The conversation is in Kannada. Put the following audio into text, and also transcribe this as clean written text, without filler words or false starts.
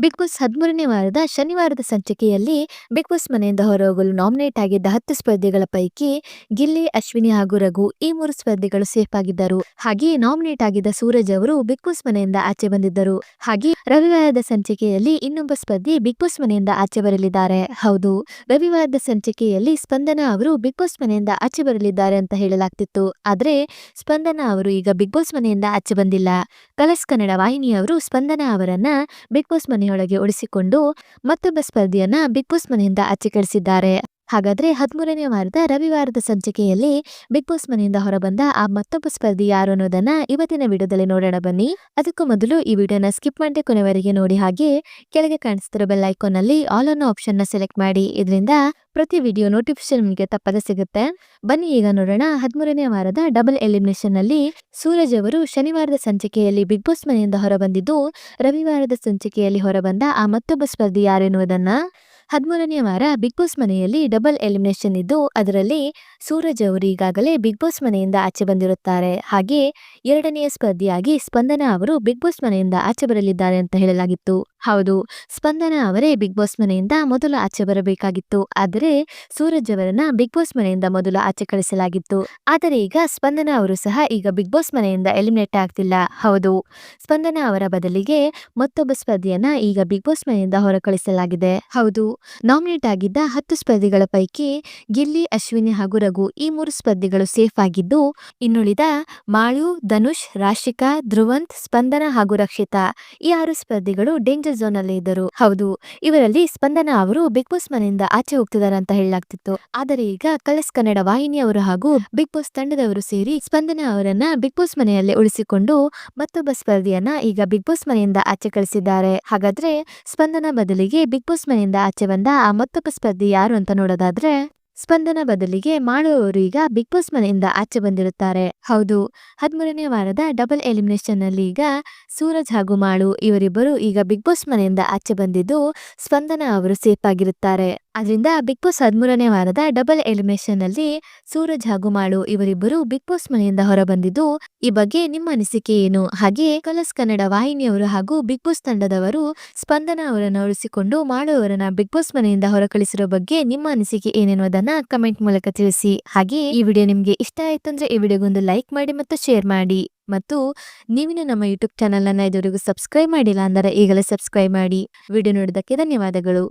ಬಿಗ್ ಬಾಸ್ 13ನೇ ವಾರದ ಶನಿವಾರದ ಸಂಚಿಕೆಯಲ್ಲಿ ಬಿಗ್ ಬಾಸ್ ಮನೆಯಿಂದ ಹೊರಹೋಗಲು ನಾಮಿನೇಟ್ ಆಗಿದ್ದ 10 ಸ್ಪರ್ಧಿಗಳ ಪೈಕಿ ಗಿಲ್ಲಿ, ಅಶ್ವಿನಿ ಹಾಗೂ ರಘು ಈ 3 ಸ್ಪರ್ಧಿಗಳು ಸೇಫ್ ಆಗಿದ್ದರು. ಹಾಗೆ ನಾಮಿನೇಟ್ ಆಗಿದ್ದ ಸೂರಜ್ ಅವರು ಬಿಗ್ ಬಾಸ್ ಮನೆಯಿಂದ ಆಚೆ ಬಂದಿದ್ದರು. ಹಾಗೆ ರವಿವಾರದ ಸಂಚಿಕೆಯಲ್ಲಿ ಇನ್ನೊಬ್ಬ ಸ್ಪರ್ಧಿ ಬಿಗ್ ಬಾಸ್ ಮನೆಯಿಂದ ಆಚೆ ಬರಲಿದ್ದಾರೆ. ಹೌದು, ರವಿವಾರದ ಸಂಚಿಕೆಯಲ್ಲಿ ಸ್ಪಂದನ ಅವರು ಬಿಗ್ ಬಾಸ್ ಮನೆಯಿಂದ ಆಚೆ ಬರಲಿದ್ದಾರೆ ಅಂತ ಹೇಳಲಾಗ್ತಿತ್ತು. ಆದ್ರೆ ಸ್ಪಂದನ ಅವರು ಈಗ ಬಿಗ್ ಬಾಸ್ ಮನೆಯಿಂದ ಆಚೆ ಬಂದಿಲ್ಲ. ಕಲರ್ಸ್ ಕನ್ನಡ ವಾಹಿನಿಯವರು ಸ್ಪಂದನ ಅವರನ್ನ ಬಿಗ್ ಬಾಸ್ ಮನೆಯೊಳಗೆ ಉಳಿಸಿಕೊಂಡು ಮತ್ತೊಬ್ಬ ಸ್ಪರ್ಧಿಯನ್ನ ಬಿಗ್ ಬಾಸ್ ಮನೆಯಿಂದ ಆಚೆ ಕಳಿಸಿದ್ದಾರೆ. ಹಾಗಾದ್ರೆ 13ನೇ ವಾರದ ರವಿವಾರದ ಸಂಚಿಕೆಯಲ್ಲಿ ಬಿಗ್ ಬಾಸ್ ಮನೆಯಿಂದ ಹೊರಬಂದ ಆ ಮತ್ತೊಬ್ಬ ಸ್ಪರ್ಧಿ ಯಾರು ಅನ್ನೋದನ್ನ ಇವತ್ತಿನ ವಿಡಿಯೋದಲ್ಲಿ ನೋಡೋಣ ಬನ್ನಿ. ಅದಕ್ಕೂ ಮೊದಲು ಈ ವಿಡಿಯೋನ ಸ್ಕಿಪ್ ಮಾಡದೆ ಕೊನೆವರೆಗೆ ನೋಡಿ. ಹಾಗೆ ಕೆಳಗೆ ಕಾಣಿಸ್ತಿರೋ ಬೆಲ್ ಐಕಾನ್ ನಲ್ಲಿ ಆಲ್ ಅನ್ನೋ ಆಪ್ಷನ್ ನ ಸೆಲೆಕ್ಟ್ ಮಾಡಿ. ಇದರಿಂದ ಪ್ರತಿ ವಿಡಿಯೋ ನೋಟಿಫಿಕೇಶನ್ ನಿಮಗೆ ತಪ್ಪದೆ ಸಿಗುತ್ತೆ. ಬನ್ನಿ ಈಗ ನೋಡೋಣ. 13ನೇ ವಾರದ ಡಬಲ್ ಎಲಿಮಿನೇಷನ್ ನಲ್ಲಿ ಸೂರಜ್ ಅವರು ಶನಿವಾರದ ಸಂಚಿಕೆಯಲ್ಲಿ ಬಿಗ್ ಬಾಸ್ ಮನೆಯಿಂದ ಹೊರಬಂದಿದ್ದು, ರವಿವಾರದ ಸಂಚಿಕೆಯಲ್ಲಿ ಹೊರಬಂದ ಆ ಮತ್ತೊಬ್ಬ ಸ್ಪರ್ಧಿ ಯಾರೆನ್ನುವುದನ್ನ 13ನೇ ವಾರ ಬಿಗ್ ಬಾಸ್ ಮನೆಯಲ್ಲಿ ಡಬಲ್ ಎಲಿಮಿನೇಷನ್ ಇದ್ದು, ಅದರಲ್ಲಿ ಸೂರಜ್ ಅವರು ಈಗಾಗಲೇ ಬಿಗ್ ಬಾಸ್ ಮನೆಯಿಂದ ಆಚೆ ಬಂದಿರುತ್ತಾರೆ. ಹಾಗೆ ಎರಡನೆಯ ಸ್ಪರ್ಧಿಯಾಗಿ ಸ್ಪಂದನ ಅವರು ಬಿಗ್ ಬಾಸ್ ಮನೆಯಿಂದ ಆಚೆ ಬರಲಿದ್ದಾರೆ ಅಂತ ಹೇಳಲಾಗಿತ್ತು. ಹೌದು, ಸ್ಪಂದನ ಅವರೇ ಬಿಗ್ ಬಾಸ್ ಮನೆಯಿಂದ ಮೊದಲು ಆಚೆ ಬರಬೇಕಾಗಿತ್ತು. ಆದರೆ ಸೂರಜ್ ಅವರನ್ನ ಬಿಗ್ ಬಾಸ್ ಮನೆಯಿಂದ ಮೊದಲು ಆಚೆ ಕಳಿಸಲಾಗಿತ್ತು. ಆದರೆ ಈಗ ಸ್ಪಂದನ ಅವರು ಸಹ ಈಗ ಬಿಗ್ ಬಾಸ್ ಮನೆಯಿಂದ ಎಲಿಮಿನೇಟ್ ಆಗ್ತಿಲ್ಲ. ಹೌದು, ಸ್ಪಂದನ ಅವರ ಬದಲಿಗೆ ಮತ್ತೊಬ್ಬ ಸ್ಪರ್ಧಿಯನ್ನ ಈಗ ಬಿಗ್ ಬಾಸ್ ಮನೆಯಿಂದ ಹೊರ ಕಳಿಸಲಾಗಿದೆ. ಹೌದು, ನಾಮಿನೇಟ್ ಆಗಿದ್ದ 10 ಸ್ಪರ್ಧಿಗಳ ಪೈಕಿ ಗಿಲ್ಲಿ, ಅಶ್ವಿನಿ ಹಾಗೂ ರಘು ಈ 3 ಸ್ಪರ್ಧಿಗಳು ಸೇಫ್ ಆಗಿದ್ದು, ಇನ್ನುಳಿದ ಮಾಳು, ಧನುಷ್, ರಾಶಿಕಾ, ಧ್ರುವಂತ್, ಸ್ಪಂದನ ಹಾಗೂ ರಕ್ಷಿತಾ ಈ 6 ಸ್ಪರ್ಧಿಗಳು ಡೇಂಜರ್ ಝೋನ್ ಅಲ್ಲಿ ಇದ್ದರು. ಹೌದು, ಇವರಲ್ಲಿ ಸ್ಪಂದನ ಅವರು ಬಿಗ್ ಬಾಸ್ ಮನೆಯಿಂದ ಆಚೆ ಹೋಗ್ತಿದ್ದಾರೆ ಅಂತ ಹೇಳಲಾಗ್ತಿತ್ತು. ಆದರೆ ಈಗ ಕಲರ್ಸ್ ಕನ್ನಡ ವಾಹಿನಿಯವರು ಹಾಗೂ ಬಿಗ್ ಬಾಸ್ ತಂಡದವರು ಸೇರಿ ಸ್ಪಂದನ ಅವರನ್ನ ಬಿಗ್ ಬಾಸ್ ಮನೆಯಲ್ಲೇ ಉಳಿಸಿಕೊಂಡು ಮತ್ತೊಬ್ಬ ಸ್ಪರ್ಧಿಯನ್ನ ಈಗ ಬಿಗ್ ಬಾಸ್ ಮನೆಯಿಂದ ಆಚೆ ಕಳಿಸಿದ್ದಾರೆ. ಹಾಗಾದ್ರೆ ಸ್ಪಂದನ ಬದಲಿಗೆ ಬಿಗ್ ಬಾಸ್ ಮನೆಯಿಂದ ಆಚೆ ಬಂದ ಆ ಮತ್ತೊಬ್ಬ ಸ್ಪರ್ಧಿ ಯಾರು ಅಂತ ನೋಡೋದಾದ್ರೆ, ಸ್ಪಂದನ ಬದಲಿಗೆ ಮಾಳು ಅವರು ಈಗ ಬಿಗ್ ಬಾಸ್ ಮನೆಯಿಂದ ಆಚೆ ಬಂದಿರುತ್ತಾರೆ. ಹೌದು, 13ನೇ ವಾರದ ಡಬಲ್ ಎಲಿಮಿನೇಷನ್ ನಲ್ಲಿ ಈಗ ಸೂರಜ್ ಹಾಗೂ ಮಾಳು ಇವರಿಬ್ಬರು ಈಗ ಬಿಗ್ ಬಾಸ್ ಮನೆಯಿಂದ ಆಚೆ ಬಂದಿದ್ದು, ಸ್ಪಂದನ ಅವರು ಸೇಫ್ ಆಗಿರುತ್ತಾರೆ. ಅದರಿಂದ ಬಿಗ್ ಬಾಸ್ 13ನೇ ವಾರದ ಡಬಲ್ ಎಲಿಮಿನೇಷನ್ ನಲ್ಲಿ ಸೂರಜ್ ಹಾಗೂ ಮಾಳು ಇವರಿಬ್ಬರು ಬಿಗ್ ಬಾಸ್ ಮನೆಯಿಂದ ಹೊರಬಂದಿದ್ದು, ಈ ಬಗ್ಗೆ ನಿಮ್ಮ ಅನಿಸಿಕೆ ಏನು? ಹಾಗೆ ಕಲರ್ಸ್ ಕನ್ನಡ ವಾಹಿನಿಯವರು ಹಾಗೂ ಬಿಗ್ ಬಾಸ್ ತಂಡದವರು ಸ್ಪಂದನ ಅವರನ್ನು ಉಳಿಸಿಕೊಂಡು ಮಾಳು ಅವರನ್ನ ಬಿಗ್ ಬಾಸ್ ಮನೆಯಿಂದ ಹೊರಕಳಿಸಿರೋ ಬಗ್ಗೆ ನಿಮ್ಮ ಅನಿಸಿಕೆ ಏನೆನ್ನುವುದನ್ನ ಕಮೆಂಟ್ ಮೂಲಕ ತಿಳಿಸಿ. ಹಾಗೆ ಈ ವಿಡಿಯೋ ನಿಮ್ಗೆ ಇಷ್ಟ ಆಯ್ತು ಅಂದ್ರೆ ಈ ವಿಡಿಯೋಗೊಂದು ಲೈಕ್ ಮಾಡಿ ಮತ್ತು ಶೇರ್ ಮಾಡಿ. ಮತ್ತು ನೀವಿನ್ನು ನಮ್ಮ ಯೂಟ್ಯೂಬ್ ಚಾನಲ್ ಅನ್ನ ಇದುವರೆಗೂ ಸಬ್ಸ್ಕ್ರೈಬ್ ಮಾಡಿಲ್ಲ ಅಂದರೆ ಈಗಲೇ ಸಬ್ಸ್ಕ್ರೈಬ್ ಮಾಡಿ. ವಿಡಿಯೋ ನೋಡಿದ್ದಕ್ಕೆ ಧನ್ಯವಾದಗಳು.